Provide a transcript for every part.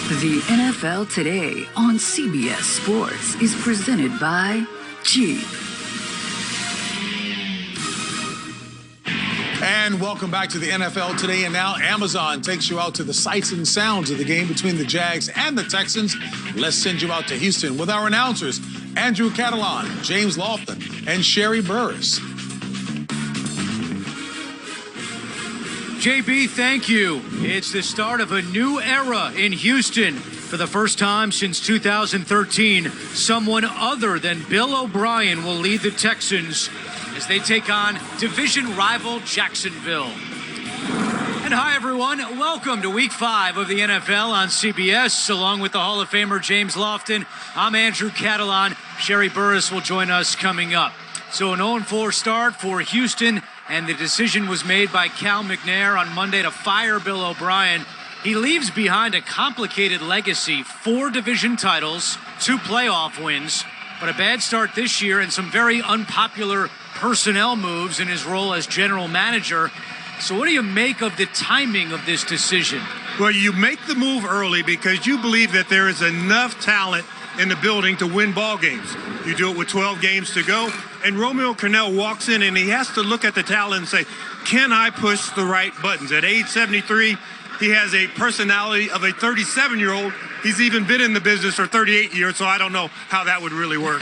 The NFL Today on CBS Sports is presented by Jeep. And welcome back to the NFL Today. And now Amazon takes you out to the sights and sounds of the game between the Jags and the Texans. Let's send you out to Houston with our announcers, Andrew Catalan, James Lofton, and Sherry Burris. JB, thank you. It's the start of a new era in Houston. For the first time since 2013, someone other than Bill O'Brien will lead the Texans as they take on division rival Jacksonville. And hi, everyone. Welcome to Week 5 of the NFL on CBS. Along with the Hall of Famer James Lofton, I'm Andrew Catalan. Sherry Burris will join us coming up. So an 0-4 start for Houston, and the decision was made by Cal McNair on Monday to fire Bill O'Brien. He leaves behind a complicated legacy, 4 division titles, 2 playoff wins, but a bad start this year and some very unpopular personnel moves in his role as general manager. So what do you make of the timing of this decision? Well, you make the move early because you believe that there is enough talent in the building to win ball games. You do it with 12 games to go, and Romeo Crennel walks in and he has to look at the talent and say, can I push the right buttons? At age 73, he has a personality of a 37-year-old. He's even been in the business for 38 years, so I don't know how that would really work.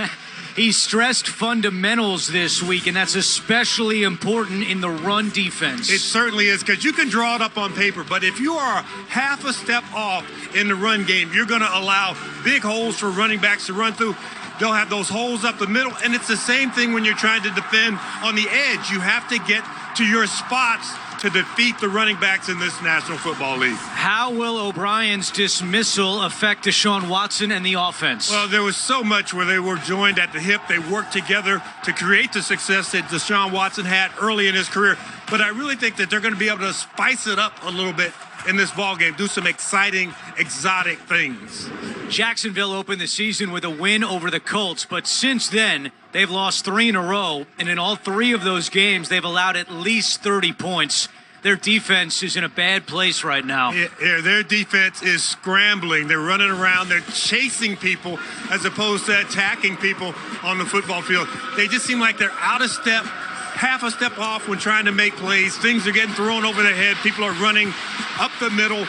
He stressed fundamentals this week, and that's especially important in the run defense. It certainly is, because you can draw it up on paper, but if you are half a step off in the run game, you're going to allow big holes for running backs to run through. They'll have those holes up the middle, and it's the same thing when you're trying to defend on the edge. You have to get to your spots to defeat the running backs in this National Football League. How will O'Brien's dismissal affect Deshaun Watson and the offense? Well, there was so much where they were joined at the hip. They worked together to create the success that Deshaun Watson had early in his career. But I really think that they're going to be able to spice it up a little bit in this ball game, do some exciting, exotic things. Jacksonville opened the season with a win over the Colts, but since then, they've lost 3 in a row, and in all 3 of those games, they've allowed at least 30 points. Their defense is in a bad place right now. Yeah, their defense is scrambling. They're running around. They're chasing people as opposed to attacking people on the football field. They just seem like they're out of step, half a step off when trying to make plays. Things are getting thrown over their head. People are running up the middle,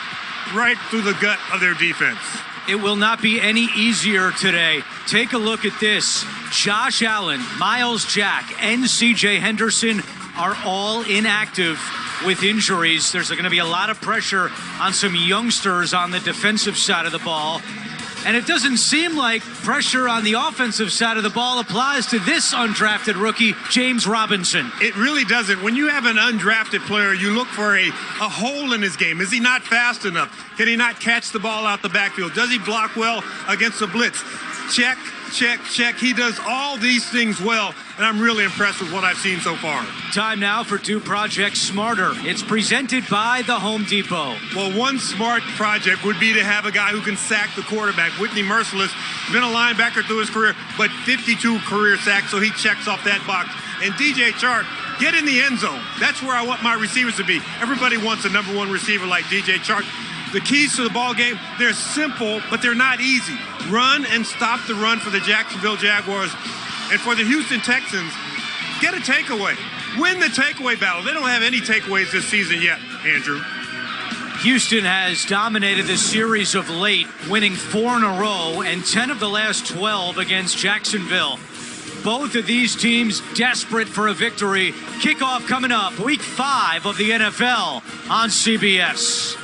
right through the gut of their defense. It will not be any easier today. Take a look at this. Josh Allen, Miles Jack, and C.J. Henderson are all inactive with injuries. There's going to be a lot of pressure on some youngsters on the defensive side of the ball. And it doesn't seem like pressure on the offensive side of the ball applies to this undrafted rookie, James Robinson. It really doesn't. When you have an undrafted player, you look for a hole in his game. Is he not fast enough? Can he not catch the ball out the backfield? Does he block well against the blitz? Check, check, check. He does all these things well, and I'm really impressed with what I've seen so far. Time now for Do Project Smarter. It's presented by the Home Depot. Well, one smart project would be to have a guy who can sack the quarterback. Whitney Merciless, been a linebacker through his career, but 52 career sacks, so he checks off that box. And DJ Chark, get in the end zone. That's where I want my receivers to be. Everybody wants a number 1 receiver like DJ Chark. The keys to the ball game, they're simple, but they're not easy. Run and stop the run for the Jacksonville Jaguars. And for the Houston Texans, get a takeaway. Win the takeaway battle. They don't have any takeaways this season yet, Andrew. Houston has dominated the series of late, winning 4 in a row and 10 of the last 12 against Jacksonville. Both of these teams desperate for a victory. Kickoff coming up, Week 5 of the NFL on CBS.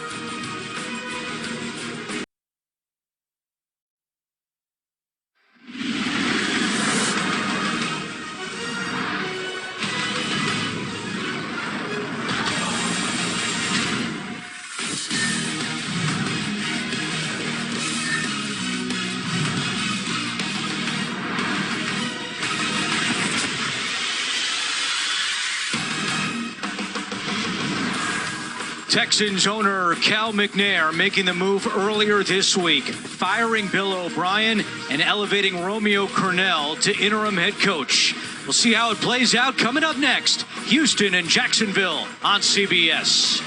Texans owner Cal McNair making the move earlier this week, firing Bill O'Brien and elevating Romeo Crennel to interim head coach. We'll see how it plays out coming up next. Houston and Jacksonville on CBS.